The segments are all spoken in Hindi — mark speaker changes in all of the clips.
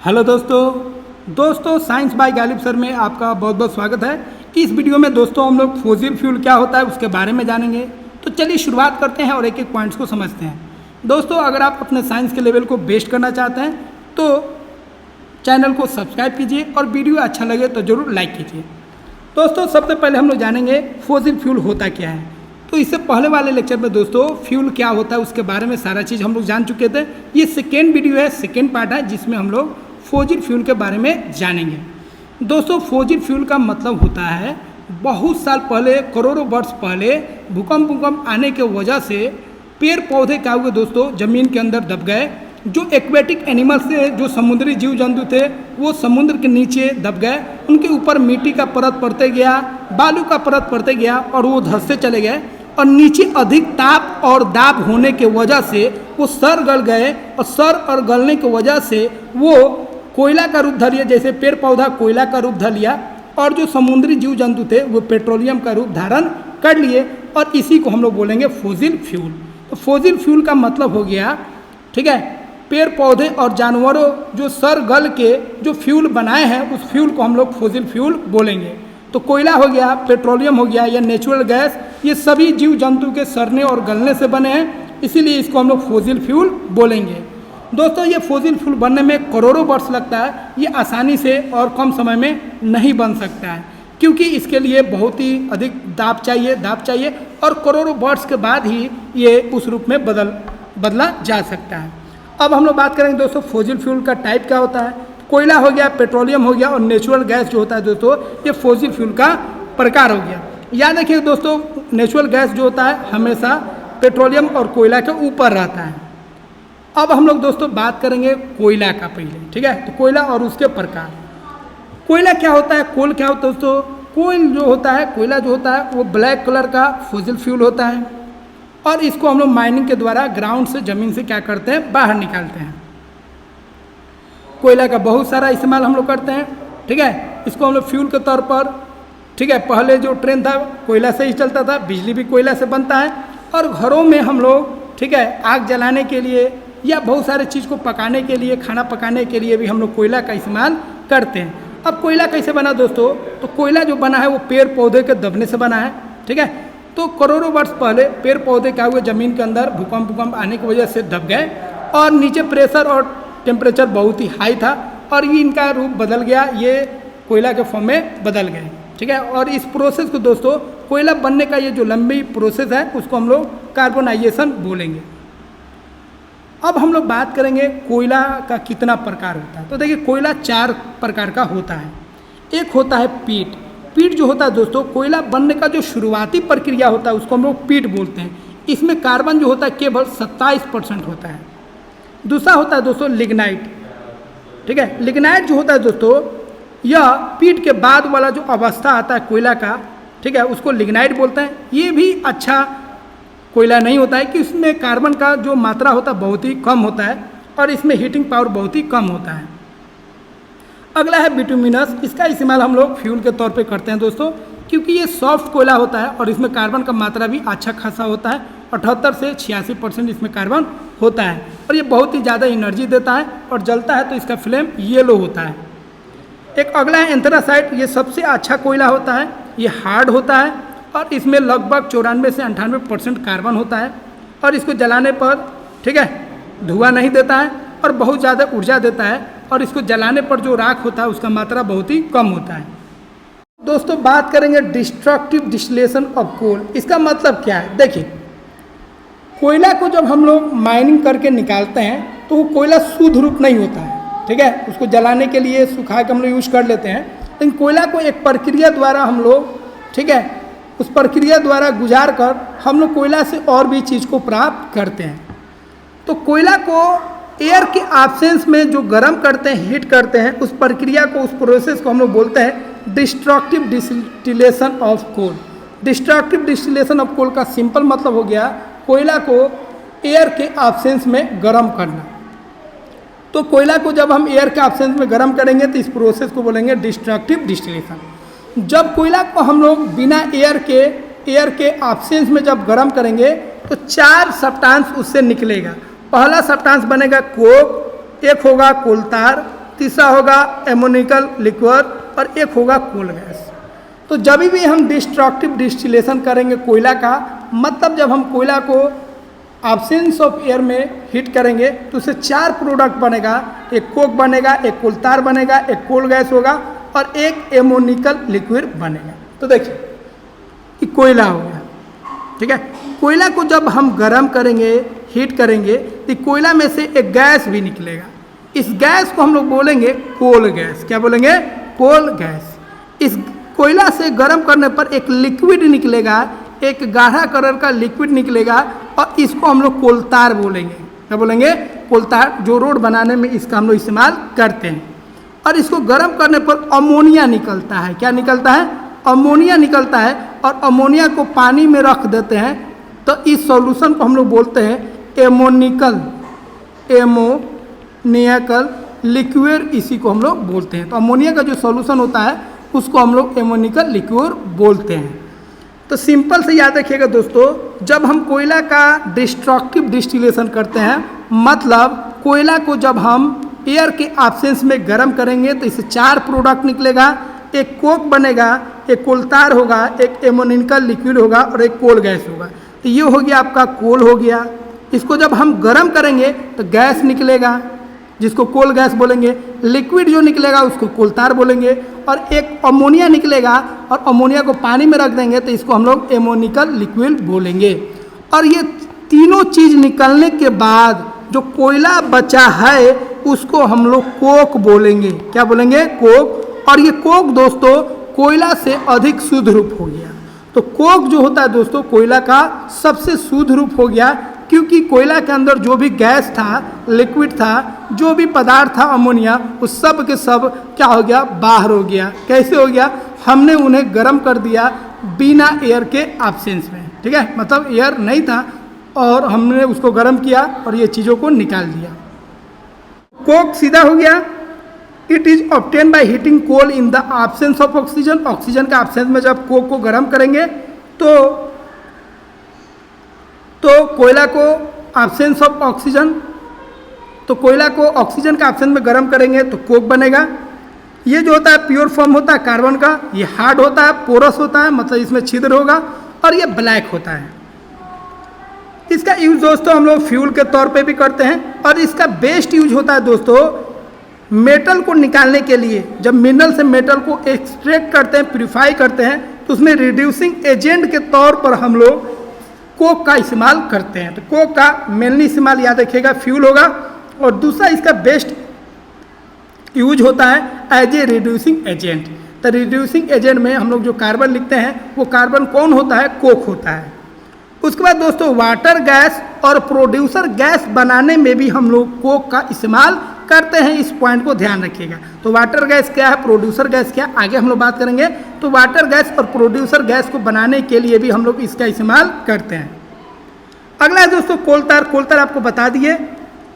Speaker 1: हेलो दोस्तों साइंस बाय गालिब सर में आपका बहुत बहुत स्वागत है। इस वीडियो में दोस्तों हम लोग फॉसिल फ्यूल क्या होता है उसके बारे में जानेंगे। तो चलिए शुरुआत करते हैं और एक एक पॉइंट्स को समझते हैं। दोस्तों अगर आप अपने साइंस के लेवल को बेस्ट करना चाहते हैं तो चैनल को सब्सक्राइब कीजिए और वीडियो अच्छा लगे तो ज़रूर लाइक कीजिए। दोस्तों सबसे पहले हम लोग जानेंगे फॉसिल फ्यूल होता क्या है। तो इससे पहले वाले लेक्चर में दोस्तों फ्यूल क्या होता है उसके बारे में सारा चीज़ हम लोग जान चुके थे। ये सेकेंड वीडियो है, सेकेंड पार्ट है जिसमें हम लोग फॉसिल फ्यूल के बारे में जानेंगे। दोस्तों फॉसिल फ्यूल का मतलब होता है बहुत साल पहले, करोड़ों वर्ष पहले भूकंप आने के वजह से पेड़ पौधे क्या हुए दोस्तों ज़मीन के अंदर दब गए। जो एक्वेटिक एनिमल्स थे, जो समुद्री जीव जंतु थे, वो समुद्र के नीचे दब गए। उनके ऊपर मिट्टी का परत पड़ते गया, बालू का परत पड़ते गया और वो धंसते चले गए और नीचे अधिक ताप और दाब होने के वजह से वो सर गल गए और सर और गलने की वजह से वो कोयला का रूप धर लिया। जैसे पेड़ पौधा कोयला का रूप धर लिया और जो समुद्री जीव जंतु थे वो पेट्रोलियम का रूप धारण कर लिए और इसी को हम लोग बोलेंगे फॉसिल फ्यूल। तो फॉसिल फ्यूल का मतलब हो गया, ठीक है, पेड़ पौधे और जानवरों जो सर गल के जो फ्यूल बनाए हैं उस फ्यूल को हम लोग फॉसिल फ्यूल बोलेंगे। तो कोयला हो गया, पेट्रोलियम हो गया या नेचुरल गैस, ये सभी जीव जंतु के सड़ने और गलने से बने हैं, इसीलिए इसको हम लोग फॉसिल फ्यूल बोलेंगे। दोस्तों ये फॉसिल फ्यूल बनने में करोड़ों वर्ष लगता है। ये आसानी से और कम समय में नहीं बन सकता है क्योंकि इसके लिए बहुत ही अधिक दाब चाहिए और करोड़ों वर्ष के बाद ही ये उस रूप में बदला जा सकता है। अब हम लोग बात करेंगे दोस्तों फॉसिल फ्यूल का टाइप क्या होता है। कोयला हो गया, पेट्रोलियम हो गया और नेचुरल गैस जो होता है दोस्तों ये फॉसिल फ्यूल का प्रकार हो गया। याद रखिए दोस्तों नेचुरल गैस जो होता है हमेशा पेट्रोलियम और कोयला के ऊपर रहता है। अब हम लोग दोस्तों बात करेंगे कोयला का पहले, ठीक है। तो कोयला और उसके प्रकार। कोयला क्या होता है, कोल क्या होता है दोस्तों। कोयल जो होता है, कोयला जो होता है वो ब्लैक कलर का फॉसिल फ्यूल होता है और इसको हम लोग माइनिंग के द्वारा ग्राउंड से ज़मीन से क्या करते हैं, बाहर निकालते हैं। कोयला का बहुत सारा इस्तेमाल हम लोग करते हैं, ठीक है। इसको हम लोग फ्यूल के तौर पर, ठीक है, पहले जो ट्रेन था कोयला से ही चलता था, बिजली भी कोयला से बनता है और घरों में हम लोग, ठीक है, आग जलाने के लिए या बहुत सारे चीज़ को पकाने के लिए, खाना पकाने के लिए भी हम लोग कोयला का इस्तेमाल करते हैं। अब कोयला कैसे बना दोस्तों, तो कोयला जो बना है वो पेड़ पौधे के दबने से बना है, ठीक है। तो करोड़ों वर्ष पहले पेड़ पौधे क्या हुए ज़मीन के अंदर भूकंप आने की वजह से दब गए और नीचे प्रेशर और टेम्परेचर बहुत ही हाई था और ये इनका रूप बदल गया, ये कोयला के फॉर्म में बदल गए, ठीक है। और इस प्रोसेस को दोस्तों कोयला बनने का ये जो लंबी प्रोसेस है उसको हम लोग कार्बोनाइजेशन बोलेंगे। अब हम लोग बात करेंगे कोयला का कितना प्रकार होता है। तो देखिए कोयला 4 प्रकार का होता है। एक होता है पीट। पीट जो होता है दोस्तों कोयला बनने का जो शुरुआती प्रक्रिया होता है उसको हम लोग पीट बोलते हैं। इसमें कार्बन जो होता है केवल 27% होता है। दूसरा होता है दोस्तों लिग्नाइट, ठीक है। लिग्नाइट जो होता है दोस्तों यह पीट के बाद वाला जो अवस्था आता है कोयला का, ठीक है, उसको लिग्नाइट बोलते हैं। ये भी अच्छा कोयला नहीं होता है कि इसमें कार्बन का जो मात्रा होता है बहुत ही कम होता है और इसमें हीटिंग पावर बहुत ही कम होता है। अगला है बिटुमिनस। इसका इस्तेमाल हम लोग फ्यूल के तौर पे करते हैं दोस्तों क्योंकि ये सॉफ्ट कोयला होता है और इसमें कार्बन का मात्रा भी अच्छा खासा होता है। 78 से 86% इसमें कार्बन होता है और ये बहुत ही ज़्यादा एनर्जी देता है और जलता है तो इसका फ्लेम येलो होता है। एक अगला है एंथ्रासाइट। ये सबसे अच्छा कोयला होता है, ये हार्ड होता है और इसमें लगभग 94 से 98% कार्बन होता है और इसको जलाने पर, ठीक है, धुआं नहीं देता है और बहुत ज़्यादा ऊर्जा देता है और इसको जलाने पर जो राख होता है उसका मात्रा बहुत ही कम होता है। दोस्तों बात करेंगे डिस्ट्रक्टिव डिस्टिलेशन ऑफ कोल। इसका मतलब क्या है, देखिए कोयला को जब हम लोग माइनिंग करके निकालते हैं तो वो कोयला शुद्ध रूप नहीं होता है, ठीक है। उसको जलाने के लिए सुखा के हम लोग यूज़ कर लेते हैं, लेकिन कोयला को एक प्रक्रिया द्वारा हम लोग, ठीक है, उस प्रक्रिया द्वारा गुजार कर हम लोग कोयला से और भी चीज़ को प्राप्त करते हैं। तो कोयला को एयर के एब्सेंस में जो गर्म करते हैं, हीट करते हैं, उस प्रक्रिया को, उस प्रोसेस को हम लोग बोलते हैं destructive distillation of coal. Destructive distillation of coal का सिंपल मतलब हो गया कोयला को एयर के एब्सेंस में गर्म करना। तो कोयला को जब हम एयर के एब्सेंस में गर्म करेंगे तो इस प्रोसेस को बोलेंगे डिस्ट्रक्टिव डिस्टिलेशन। जब कोयला को हम लोग बिना एयर के एब्सेंस में जब गर्म करेंगे तो 4 सब्सटेंस उससे निकलेगा। पहला सब्सटेंस बनेगा कोक, एक होगा कोलतार, तीसरा होगा एमोनिकल लिक्विड और एक होगा कोल गैस। तो जब भी हम डिस्ट्रक्टिव डिस्टिलेशन करेंगे कोयला का, मतलब जब हम कोयला को एब्सेंस ऑफ एयर में हीट करेंगे तो उससे 4 प्रोडक्ट बनेगा। एक कोक बनेगा, एक कोलतार बनेगा, एक कोल गैस होगा और एक एमोनिकल लिक्विड बनेगा। तो देखिए कि कोयला हो गया, ठीक है। कोयला को जब हम गर्म करेंगे, हीट करेंगे तो कोयला में से एक गैस भी निकलेगा। इस गैस को हम लोग बोलेंगे कोल गैस। क्या बोलेंगे? Coal gas. इस कोयला से गर्म करने पर एक लिक्विड निकलेगा, एक गाढ़ा कलर का लिक्विड निकलेगा और इसको हम लोग कोलतार बोलेंगे। क्या बोलेंगे? कोलतार, जो रोड बनाने में इसका हम लोग इस्तेमाल करते हैं। और इसको गर्म करने पर अमोनिया निकलता है। क्या निकलता है? अमोनिया निकलता है और अमोनिया को पानी में रख देते हैं तो इस सॉल्यूशन को हम लोग बोलते हैं एमोनिकल लिक्विड, इसी को हम लोग बोलते हैं। तो अमोनिया का जो सॉल्यूशन होता है उसको हम लोग एमोनिकल लिक्विड बोलते हैं। तो सिंपल से याद रखिएगा दोस्तों, जब हम कोयला का डिस्ट्रक्टिव डिस्टिलेशन करते हैं, मतलब कोयला को जब हम एयर के एब्सेंस में गर्म करेंगे तो इससे 4 प्रोडक्ट निकलेगा। एक कोक बनेगा, एक कोलतार होगा, एक एमोनिकल लिक्विड होगा और एक कोल गैस होगा। तो ये हो गया आपका कोल हो गया। इसको जब हम गर्म करेंगे तो गैस निकलेगा जिसको कोल गैस बोलेंगे। लिक्विड जो निकलेगा उसको कोलतार बोलेंगे और एक अमोनिया निकलेगा और अमोनिया को पानी में रख देंगे तो इसको हम लोग एमोनिकल लिक्विड बोलेंगे। और ये तीनों चीज़ निकलने के बाद जो कोयला बचा है उसको हम लोग कोक बोलेंगे। क्या बोलेंगे? कोक। और ये कोक दोस्तों कोयला से अधिक शुद्ध रूप हो गया। तो कोक जो होता है दोस्तों कोयला का सबसे शुद्ध रूप हो गया, क्योंकि कोयला के अंदर जो भी गैस था, लिक्विड था, जो भी पदार्थ था अमोनिया, वो सब के सब क्या हो गया? बाहर हो गया। कैसे हो गया? हमने उन्हें गर्म कर दिया बिना एयर के एब्सेंस में, ठीक है। मतलब एयर नहीं था और हमने उसको गर्म किया और ये चीज़ों को निकाल दिया। कोक सीधा हो गया। It is obtain by heating coal in the absence of oxygen. Oxygen का एब्सेंस में जब कोक को गर्म करेंगे तो कोयला को एब्सेंस ऑफ ऑक्सीजन, तो कोयला को ऑक्सीजन का एब्सेंस में गर्म करेंगे तो कोक बनेगा। ये जो होता है प्योर फॉर्म होता है कार्बन का, ये हार्ड होता है, पोरस होता है, मतलब इसमें छिद्र होगा और ये ब्लैक होता है। इसका यूज दोस्तों हम लोग फ्यूल के तौर पे भी करते हैं और इसका बेस्ट यूज होता है दोस्तों मेटल को निकालने के लिए। जब मिनरल से मेटल को एक्सट्रैक्ट करते हैं, प्यूरिफाई करते हैं, तो उसमें रिड्यूसिंग एजेंट के तौर पर हम लोग कोक का इस्तेमाल करते हैं। तो कोक का मेनली इस्तेमाल याद रखिएगा फ्यूल होगा। और दूसरा इसका बेस्ट यूज होता है एज ए रिड्यूसिंग एजेंट। तो रिड्यूसिंग एजेंट में हम लोग जो कार्बन लिखते हैं वो कार्बन कौन होता है? कोक होता है। उसके बाद दोस्तों वाटर गैस और प्रोड्यूसर गैस बनाने में भी हम लोग कोक का इस्तेमाल करते हैं। इस पॉइंट को ध्यान रखिएगा। तो वाटर गैस क्या है, प्रोड्यूसर गैस क्या है, आगे हम लोग बात करेंगे। तो वाटर गैस और प्रोड्यूसर गैस को बनाने के लिए भी हम लोग इसका इस्तेमाल करते हैं। अगला है दोस्तों कोलतार। कोलतार आपको बता दिए,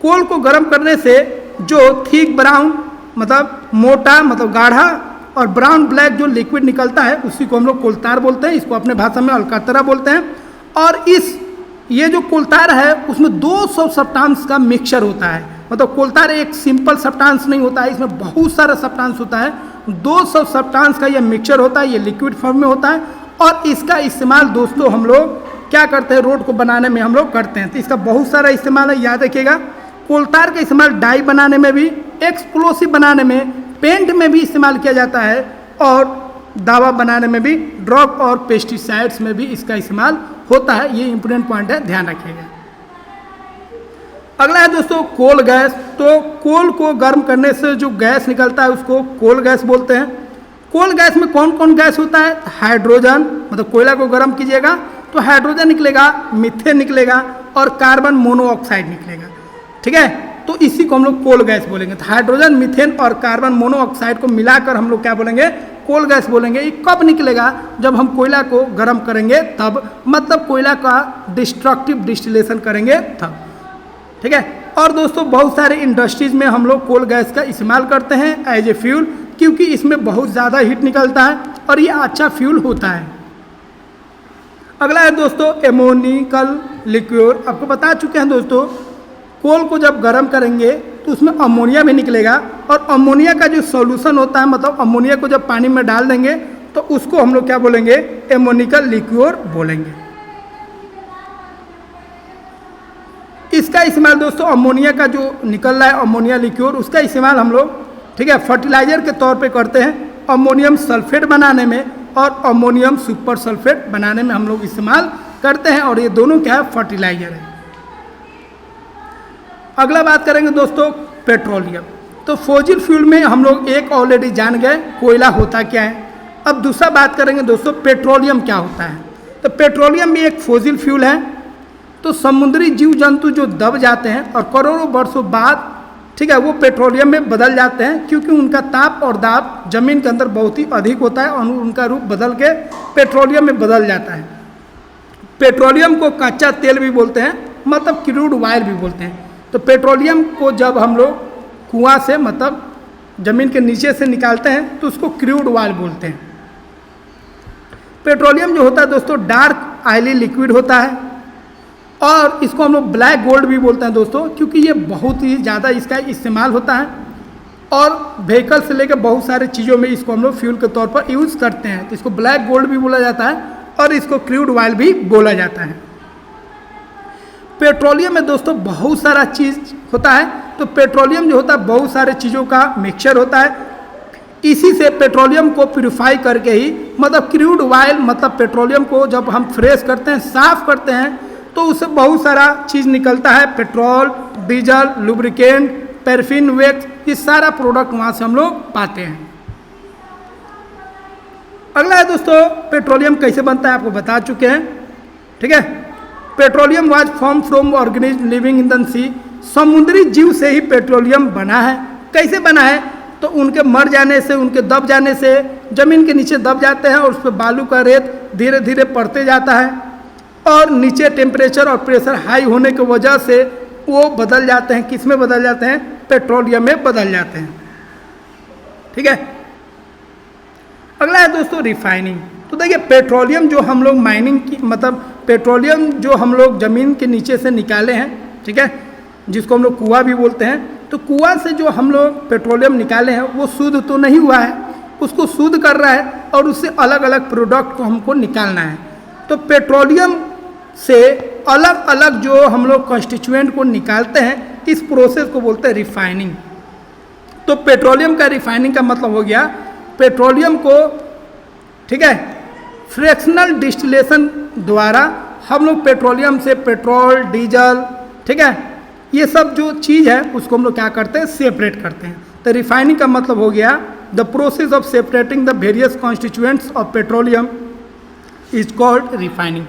Speaker 1: कोल को गर्म करने से जो थिक ब्राउन मतलब मोटा मतलब गाढ़ा और ब्राउन ब्लैक जो लिक्विड निकलता है उसी को हम लोग कोलतार बोलते हैं। इसको अपने भाषा में अलकतरा बोलते हैं। और ये जो कोलतार है उसमें 200 सब्सटेंस का मिक्सचर होता है। मतलब कोलतार एक सिंपल सब्सटेंस नहीं होता है, इसमें बहुत सारा सब्सटेंस होता है। 200 सब्सटेंस का ये मिक्सचर होता है, ये लिक्विड फॉर्म में होता है। और इसका इस्तेमाल दोस्तों हम लोग क्या करते हैं? रोड को बनाने में हम लोग करते हैं। तो इसका बहुत सारा इस्तेमाल है, याद रखिएगा। कोलतार का इस्तेमाल डाई बनाने में भी, एक्सप्लोसिव बनाने में, पेंट में भी इस्तेमाल किया जाता है और दवा बनाने में भी, ड्रग और पेस्टिसाइड्स में भी इसका इस्तेमाल होता है। ये इंपॉर्टेंट पॉइंट है, ध्यान रखिएगा। अगला है दोस्तों कोल गैस। तो कोल को गर्म करने से जो गैस निकलता है उसको कोल गैस बोलते हैं। कोल गैस में कौन कौन गैस होता है? हाइड्रोजन, मतलब कोयला को गर्म कीजिएगा तो हाइड्रोजन निकलेगा, मीथेन निकलेगा और कार्बन मोनोऑक्साइड निकलेगा, ठीक है। तो इसी को हम लोग कोल गैस बोलेंगे। तो हाइड्रोजन, मीथेन और कार्बन मोनोऑक्साइड को मिलाकर हम लोग क्या बोलेंगे? कोल गैस बोलेंगे। ये कब निकलेगा? जब हम कोयला को गर्म करेंगे तब, मतलब कोयला का डिस्ट्रक्टिव डिस्टिलेशन करेंगे तब, ठीक है। और दोस्तों बहुत सारे इंडस्ट्रीज में हम लोग कोल गैस का इस्तेमाल करते हैं एज ए फ्यूल, क्योंकि इसमें बहुत ज़्यादा हीट निकलता है और ये अच्छा फ्यूल होता है। अगला है दोस्तों एमोनिकल लिक्विड। आपको बता चुके हैं दोस्तों, कोल को जब गर्म करेंगे तो उसमें अमोनिया भी निकलेगा, और अमोनिया का जो सॉल्यूशन होता है, मतलब अमोनिया को जब पानी में डाल देंगे तो उसको हम लोग क्या बोलेंगे, एमोनिकल लिक्योर बोलेंगे। इसका इस्तेमाल दोस्तों अमोनिया का जो निकल रहा है अमोनिया लिक्योर, उसका इस्तेमाल हम लोग ठीक है फर्टिलाइजर के तौर पे करते हैं अमोनियम सल्फेट बनाने में और अमोनियम सुपर सल्फेट बनाने में हम लोग इस्तेमाल करते हैं, और ये दोनों क्या है, फर्टिलाइजर है। अगला बात करेंगे दोस्तों पेट्रोलियम। तो फॉसिल फ्यूल में हम लोग एक ऑलरेडी जान गए कोयला होता क्या है। अब दूसरा बात करेंगे दोस्तों पेट्रोलियम क्या होता है। तो पेट्रोलियम भी एक फॉसिल फ्यूल है। तो समुद्री जीव जंतु जो दब जाते हैं और करोड़ों वर्षों बाद ठीक है वो पेट्रोलियम में बदल जाते हैं, क्योंकि उनका ताप और दाब जमीन के अंदर बहुत ही अधिक होता है और उनका रूप बदल के पेट्रोलियम में बदल जाता है। पेट्रोलियम को कच्चा तेल भी बोलते हैं, मतलब क्रूड ऑयल भी बोलते हैं। तो पेट्रोलियम को जब हम लोग कुआं से मतलब ज़मीन के नीचे से निकालते हैं तो उसको क्रूड ऑयल बोलते हैं। पेट्रोलियम जो होता है दोस्तों डार्क ऑयली लिक्विड होता है, और इसको हम लोग ब्लैक गोल्ड भी बोलते हैं दोस्तों, क्योंकि ये बहुत ही ज़्यादा इसका इस्तेमाल होता है और व्हीकल से लेकर बहुत सारे चीज़ों में इसको हम लोग फ्यूल के तौर पर यूज़ करते हैं। तो इसको ब्लैक गोल्ड भी बोला जाता है और इसको क्रूड ऑयल भी बोला जाता है। पेट्रोलियम में दोस्तों बहुत सारा चीज़ होता है। तो पेट्रोलियम जो होता है बहुत सारे चीज़ों का मिक्सचर होता है। इसी से पेट्रोलियम को प्यूरिफाई करके ही मतलब क्रूड ऑयल मतलब पेट्रोलियम को जब हम फ्रेश करते हैं, साफ़ करते हैं, तो उससे बहुत सारा चीज़ निकलता है। Petrol, diesel, lubricant, paraffin wax, ये सारा प्रोडक्ट वहाँ से हम लोग पाते हैं। अगला है दोस्तों पेट्रोलियम कैसे बनता है, आपको बता चुके हैं। ठीक है, petroleum was form from organism living in the sea. समुद्री जीव से ही पेट्रोलियम बना है। कैसे बना है, तो उनके मर जाने से, उनके दब जाने से ज़मीन के नीचे दब जाते हैं और उस पर बालू का रेत धीरे धीरे पड़ते जाता है, और नीचे टेम्परेचर और प्रेशर हाई होने की वजह से वो बदल जाते हैं। किस में बदल जाते हैं, पेट्रोलियम में बदल जाते हैं। ठीक है, अगला है दोस्तों रिफाइनिंग। तो देखिए पेट्रोलियम जो हम लोग माइनिंग की मतलब पेट्रोलियम जो हम लोग ज़मीन के नीचे से निकाले हैं, ठीक है, जिसको हम लोग कुआं भी बोलते हैं, तो कुआं से जो हम लोग पेट्रोलियम निकाले हैं वो शुद्ध तो नहीं हुआ है, उसको शुद्ध कर रहा है और उससे अलग अलग प्रोडक्ट को हमको निकालना है। तो पेट्रोलियम से अलग अलग जो हम लोग कॉन्स्टिट्यूएंट को निकालते हैं, इस प्रोसेस को बोलते हैं रिफाइनिंग। तो पेट्रोलियम का रिफाइनिंग का मतलब हो गया पेट्रोलियम को ठीक है फ्रैक्शनल डिस्टिलेशन द्वारा हम लोग पेट्रोलियम से पेट्रोल, डीजल, ठीक है, ये सब जो चीज़ है उसको हम लोग क्या करते हैं, सेपरेट करते हैं। तो रिफाइनिंग का मतलब हो गया the process of separating the various constituents of petroleum is called refining.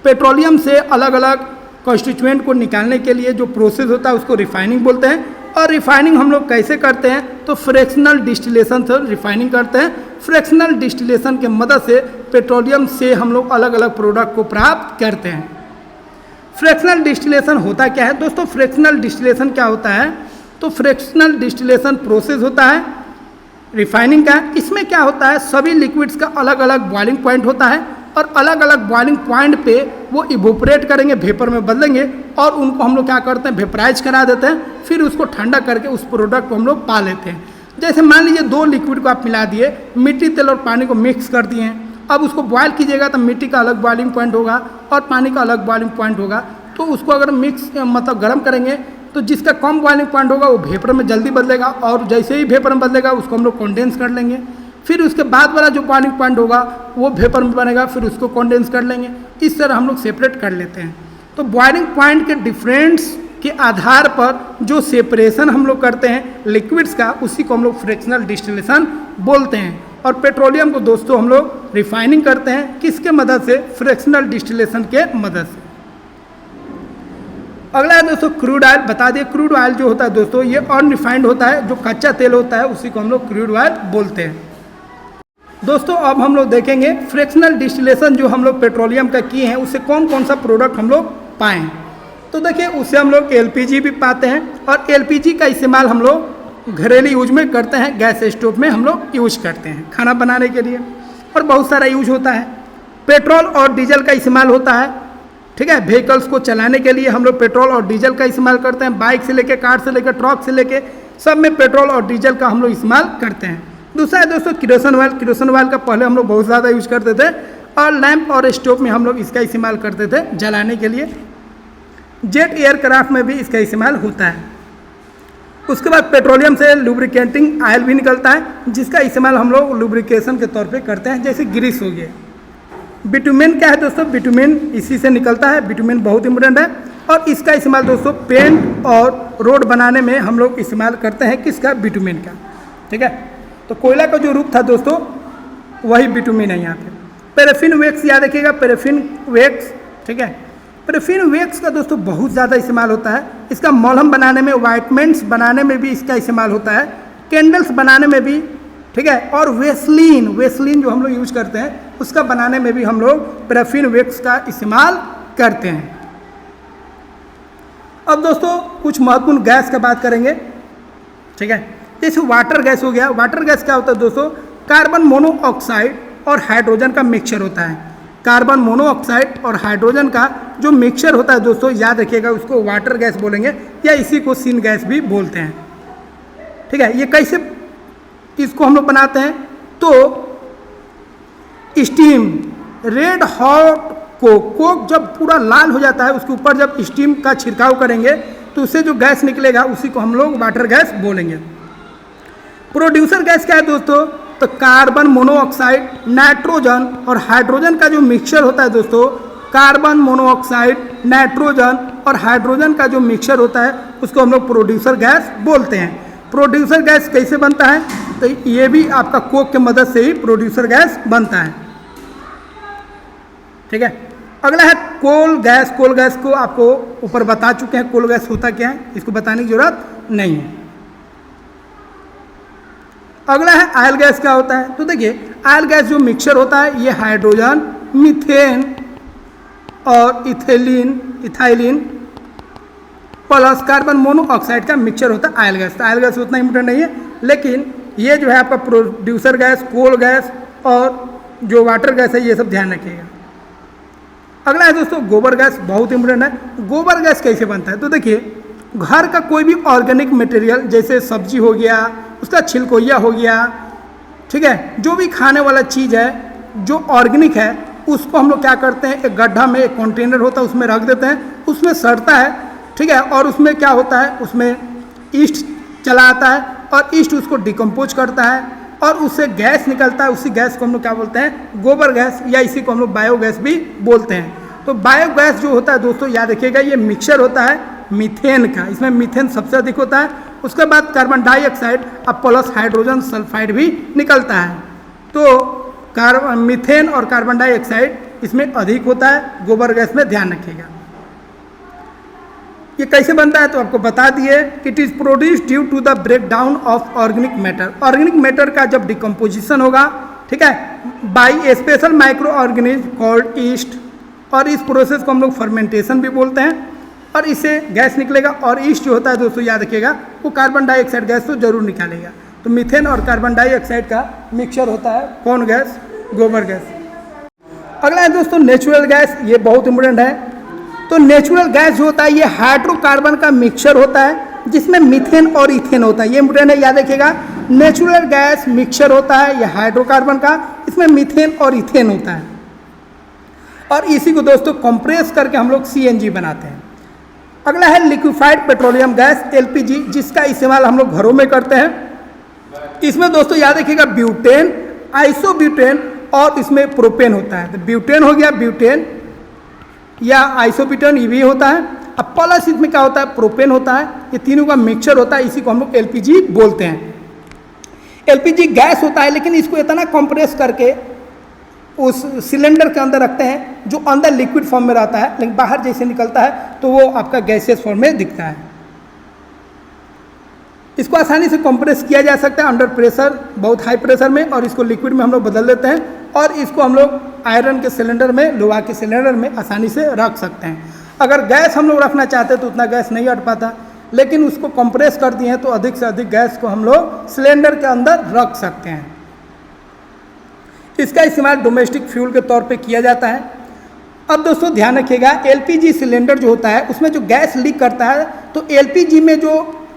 Speaker 1: Petroleum से अलग अलग कॉन्स्टिट्यूएंट को निकालने के लिए जो प्रोसेस होता है उसको रिफाइनिंग बोलते हैं। और रिफाइनिंग हम लोग कैसे करते हैं, तो फ्रैक्शनल डिस्टिलेशन से रिफाइनिंग करते हैं। फ्रैक्शनल डिस्टिलेशन के मदद से पेट्रोलियम से हम लोग अलग अलग प्रोडक्ट को प्राप्त करते हैं। फ्रैक्शनल डिस्टिलेशन होता क्या है दोस्तों, फ्रैक्शनल डिस्टिलेशन क्या होता है, तो फ्रैक्शनल डिस्टिलेशन प्रोसेस होता है रिफाइनिंग का। इसमें क्या होता है, सभी लिक्विड्स का अलग अलग बॉइलिंग पॉइंट होता है और अलग अलग बॉइलिंग पॉइंट पे वो इवोपरेट करेंगे, वेपर में बदलेंगे और उनको हम लोग क्या करते हैं, वेपराइज करा देते हैं। फिर उसको ठंडा करके उस प्रोडक्ट को हम लोग पा लेते हैं। जैसे मान लीजिए दो लिक्विड को आप मिला दिए, मिट्टी, तेल और पानी को मिक्स कर दिए हैं। अब उसको बॉयल कीजिएगा तो मिट्टी का अलग बॉइलिंग पॉइंट होगा और पानी का अलग बॉइलिंग पॉइंट होगा। तो उसको अगर मिक्स मतलब गर्म करेंगे तो जिसका कम बॉइलिंग पॉइंट होगा वो वेपर में जल्दी बदलेगा, और जैसे ही वेपर में बदलेगा उसको हम लोग कंडेंस कर लेंगे। फिर उसके बाद वाला जो बॉइलिंग पॉइंट होगा वो वेपर में बनेगा, फिर उसको कंडेंस कर लेंगे। इस तरह हम लोग सेपरेट कर लेते हैं। तो बॉइलिंग पॉइंट के डिफरेंस के आधार पर जो सेपरेशन हम लोग करते हैं लिक्विड्स का, उसी को हम लोग फ्रैक्शनल डिस्टिलेशन बोलते हैं। और पेट्रोलियम को दोस्तों हम लोग रिफाइनिंग करते हैं, किसके मदद से, फ्रैक्शनल डिस्टिलेशन के मदद से। अगला है दोस्तों क्रूड ऑयल। बता दिए क्रूड ऑयल जो होता है दोस्तों ये अनरिफाइंड होता है, जो कच्चा तेल होता है उसी को हम लोग क्रूड ऑयल बोलते हैं। दोस्तों अब हम लोग देखेंगे फ्रैक्शनल डिस्टिलेशन जो हम लोग पेट्रोलियम का किए हैं उससे कौन कौन सा प्रोडक्ट हम लोग पाएँ। तो देखिए उससे हम लोग एलपीजी भी पाते हैं, और एलपीजी का इस्तेमाल हम लोग घरेलू यूज में करते हैं, गैस स्टोव में हम लोग यूज करते हैं खाना बनाने के लिए, और बहुत सारा यूज होता है। पेट्रोल और डीजल का इस्तेमाल होता है ठीक है। व्हीकल्स को चलाने के लिए हम लोग पेट्रोल और डीजल का इस्तेमाल करते हैं। बाइक से लेकर, कार से लेकर, ट्रक से लेकर सब में पेट्रोल और डीजल का हम लोग इस्तेमाल करते हैं। दूसरा है दोस्तों किरोसिन ऑयल। किरोसिन ऑयल का पहले हम लोग बहुत ज़्यादा यूज करते थे और लैंप और स्टोव में हम लोग इसका इस्तेमाल करते थे जलाने के लिए। जेट एयरक्राफ्ट में भी इसका इस्तेमाल होता है। उसके बाद पेट्रोलियम से लुब्रिकेटिंग ऑयल भी निकलता है जिसका इस्तेमाल हम लोग लुब्रिकेशन के तौर पे करते हैं, जैसे ग्रीस हो गया। बिटुमेन क्या है दोस्तों? बिटुमेन इसी से निकलता है। बिटुमेन बहुत इंपॉर्टेंट है और इसका इस्तेमाल दोस्तों पेंट और रोड बनाने में हम लोग इस्तेमाल करते हैं। किसका? बिटुमेन का। ठीक है। तो कोयला का जो रूप था दोस्तों वही बिटुमेन है यहाँ पे। पैराफिन वैक्स याद रखिएगा, पैराफिन वैक्स। ठीक है। पैराफिन वैक्स का दोस्तों बहुत ज़्यादा इस्तेमाल होता है। इसका मलहम बनाने में, वाइटमेंट्स बनाने में भी इसका इस्तेमाल होता है, कैंडल्स बनाने में भी। ठीक है। और वेसलीन जो हम लोग यूज करते हैं उसका बनाने में भी हम लोग पैराफिन वैक्स का इस्तेमाल करते हैं। अब दोस्तों कुछ महत्वपूर्ण गैस का बात करेंगे। ठीक है। जैसे वाटर गैस हो गया। वाटर गैस क्या होता है दोस्तों? कार्बन मोनोऑक्साइड और हाइड्रोजन का मिक्सचर होता है। कार्बन मोनोऑक्साइड और हाइड्रोजन का जो मिक्सचर होता है दोस्तों, याद रखिएगा, उसको वाटर गैस बोलेंगे या इसी को सीन गैस भी बोलते हैं। ठीक है। ये कैसे इसको हम लोग बनाते हैं? तो स्टीम, रेड हॉट कोक जब पूरा लाल हो जाता है उसके ऊपर जब स्टीम का छिड़काव करेंगे तो उससे जो गैस निकलेगा उसी को हम लोग वाटर गैस बोलेंगे। प्रोड्यूसर गैस क्या है दोस्तों? तो कार्बन मोनोऑक्साइड, नाइट्रोजन और हाइड्रोजन का जो मिक्सचर होता है दोस्तों, कार्बन मोनोऑक्साइड, नाइट्रोजन और हाइड्रोजन का जो मिक्सचर होता है उसको हम लोग प्रोड्यूसर गैस बोलते हैं। प्रोड्यूसर गैस कैसे बनता है? तो ये भी आपका कोक की मदद से ही प्रोड्यूसर गैस बनता है। ठीक है। अगला है कोल गैस। कोल गैस को आपको ऊपर बता चुके हैं कोल गैस होता क्या है, इसको बताने की जरूरत नहीं है। अगला है ऑयल गैस। क्या होता है? तो देखिए ऑयल गैस जो मिक्सचर होता है ये हाइड्रोजन, मीथेन और इथाइलिन प्लस कार्बन मोनोऑक्साइड का मिक्सचर होता है ऑयल गैस। तो ऑयल गैस उतना इंपॉर्टेंट नहीं है, लेकिन ये जो है आपका प्रोड्यूसर गैस, कोल गैस और जो वाटर गैस है ये सब ध्यान रखिएगा। अगला है दोस्तों गोबर गैस। बहुत इंपॉर्टेंट है। गोबर गैस कैसे बनता है? तो देखिए घर का कोई भी ऑर्गेनिक मटेरियल जैसे सब्जी हो गया, उसका छिलकोइया हो गया, ठीक है, जो भी खाने वाला चीज़ है जो ऑर्गेनिक है उसको हम लोग क्या करते हैं, एक गड्ढा में एक कंटेनर होता है उसमें रख देते हैं, उसमें सड़ता है। ठीक है। और उसमें क्या होता है, उसमें ईस्ट चला आता है और ईस्ट उसको डिकम्पोज करता है और उससे गैस निकलता है। उसी गैस को हम लोग क्या बोलते हैं? गोबर गैस, या इसी को हम लोग बायोगैस भी बोलते हैं। तो बायोगैस जो होता है दोस्तों याद रखिएगा ये मिक्सचर होता है मीथेन का। इसमें मीथेन सबसे अधिक होता है। उसके बाद कार्बन डाइऑक्साइड और प्लस हाइड्रोजन सल्फाइड भी निकलता है। तो मीथेन और कार्बन डाइऑक्साइड इसमें अधिक होता है गोबर गैस में, ध्यान रखिएगा। ये कैसे बनता है तो आपको बता दिए, it is produced due to the break down of organic matter. Organic matter का जब डिकम्पोजिशन होगा, ठीक है, by a special micro organism called yeast, और इस प्रोसेस को हम लोग फर्मेंटेशन भी बोलते हैं, और इससे गैस निकलेगा। और ईस्ट जो होता है दोस्तों याद रखिएगा वो कार्बन डाइऑक्साइड गैस तो जरूर निकालेगा। तो मीथेन और कार्बन डाइऑक्साइड का मिक्सचर होता है कौन गैस? गोबर गैस। अगला है दोस्तों नेचुरल गैस। ये बहुत इंपॉर्टेंट है। तो नेचुरल गैस जो होता है ये हाइड्रोकार्बन का मिक्सचर होता है जिसमें मीथेन और इथेन होता है। ये इंपॉर्टेंट है, याद रखिएगा। नेचुरल गैस मिक्सचर होता है ये हाइड्रोकार्बन का, इसमें मीथेन और इथेन होता है, और इसी को दोस्तों कंप्रेस करके हम लोग सीएनजी बनाते हैं। अगला है लिक्विफाइड पेट्रोलियम गैस एलपीजी, जिसका इस्तेमाल हम लोग घरों में करते हैं। इसमें दोस्तों याद रखिएगा ब्यूटेन, आइसोब्यूटेन और इसमें प्रोपेन होता है। तो ब्यूटेन हो गया, ब्यूटेन या आइसोब्यूटेन ये भी होता है। अब प्लस इसमें क्या होता है, प्रोपेन होता है। ये तीनों का मिक्सचर होता है, इसी को हम लोग एलपीजी बोलते हैं। एलपीजी गैस होता है लेकिन इसको इतना कंप्रेस करके उस सिलेंडर के अंदर रखते हैं जो अंदर लिक्विड फॉर्म में रहता है, लेकिन बाहर जैसे निकलता है तो वो आपका गैसियस फॉर्म में दिखता है। इसको आसानी से कंप्रेस किया जा सकता है अंडर प्रेशर, बहुत हाई प्रेशर में, और इसको लिक्विड में हम लोग बदल देते हैं और इसको हम लोग आयरन के सिलेंडर में, लोहा के सिलेंडर में आसानी से रख सकते हैं। अगर गैस हम लोग रखना चाहते तो उतना गैस नहीं अट पाता, लेकिन उसको कंप्रेस कर दिए हैं तो अधिक से अधिक गैस को हम लोग सिलेंडर के अंदर रख सकते हैं। इसका इस्तेमाल डोमेस्टिक फ्यूल के तौर पे किया जाता है। अब दोस्तों ध्यान रखिएगा, एलपीजी सिलेंडर जो होता है उसमें जो गैस लीक करता है, तो एलपीजी में जो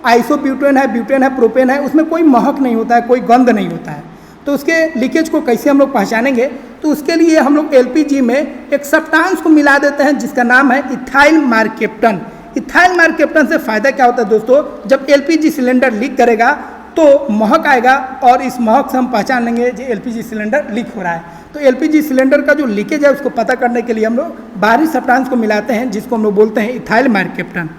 Speaker 1: आइसोब्यूटेन है, ब्यूटेन है, प्रोपेन है, उसमें कोई महक नहीं होता है, कोई गंध नहीं होता है। तो उसके लीकेज को कैसे हम लोग पहचानेंगे, तो उसके लिए हम लोग एलपीजी में एक सब्सटेंस को मिला देते हैं जिसका नाम है इथाइल मार्केप्टन। इथाइल मार्केप्टन से फ़ायदा क्या होता है दोस्तों, जब एलपीजी सिलेंडर लीक करेगा तो महक आएगा और इस महक से हम पहचान लेंगे कि एलपीजी सिलेंडर लीक हो रहा है। तो एलपीजी सिलेंडर का जो लीकेज है उसको पता करने के लिए हम लोग बाहरी सब्सटेंस को मिलाते हैं जिसको हम लोग बोलते हैं इथाइल मार्केप्टन।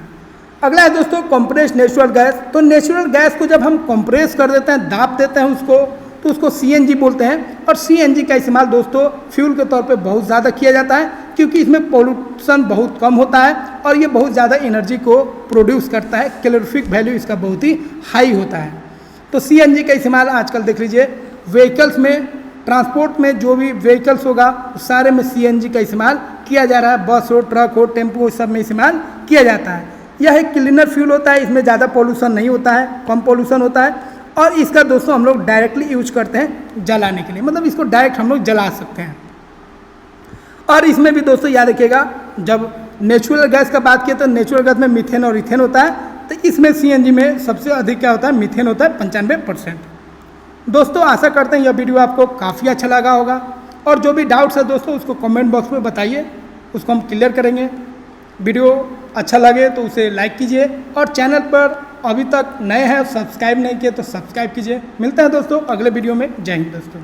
Speaker 1: अगला है दोस्तों कंप्रेस नेचुरल गैस। तो नेचुरल गैस को जब हम कंप्रेस कर देते हैं, दाब देते हैं उसको, तो उसको सीएनजी बोलते हैं। और सीएनजी का इस्तेमाल दोस्तों फ्यूल के तौर पे बहुत ज़्यादा किया जाता है क्योंकि इसमें पोल्यूशन बहुत कम होता है और ये बहुत ज़्यादा एनर्जी को प्रोड्यूस करता है, कैलोरीफिक वैल्यू इसका बहुत ही हाई होता है। तो सीएनजी का इस्तेमाल आजकल देख लीजिए व्हीकल्स में, ट्रांसपोर्ट में जो भी व्हीकल्स होगा उस सारे में सीएनजी का इस्तेमाल किया जा रहा है। बस हो, ट्रक हो, टेम्पो, सब में इस्तेमाल किया जाता है। यह एक क्लीनर फ्यूल होता है, इसमें ज़्यादा पोल्यूशन नहीं होता है, कम पोल्यूशन होता है। और इसका दोस्तों हम लोग डायरेक्टली यूज करते हैं जलाने के लिए, मतलब इसको डायरेक्ट हम लोग जला सकते हैं। और इसमें भी दोस्तों याद रखिएगा, जब नेचुरल गैस का बात किया तो नेचुरल गैस में मीथेन और इथेन होता है, तो इसमें सीएनजी में सबसे अधिक क्या होता है, मीथेन होता है 95%। दोस्तों आशा करते हैं यह वीडियो आपको काफ़ी अच्छा लगा होगा, और जो भी डाउट्स है दोस्तों उसको कमेंट बॉक्स में बताइए, उसको हम क्लियर करेंगे। वीडियो अच्छा लगे तो उसे लाइक कीजिए, और चैनल पर अभी तक नए हैं सब्सक्राइब नहीं किए तो सब्सक्राइब कीजिए। मिलते हैं दोस्तों अगले वीडियो में। जय हिंद दोस्तों।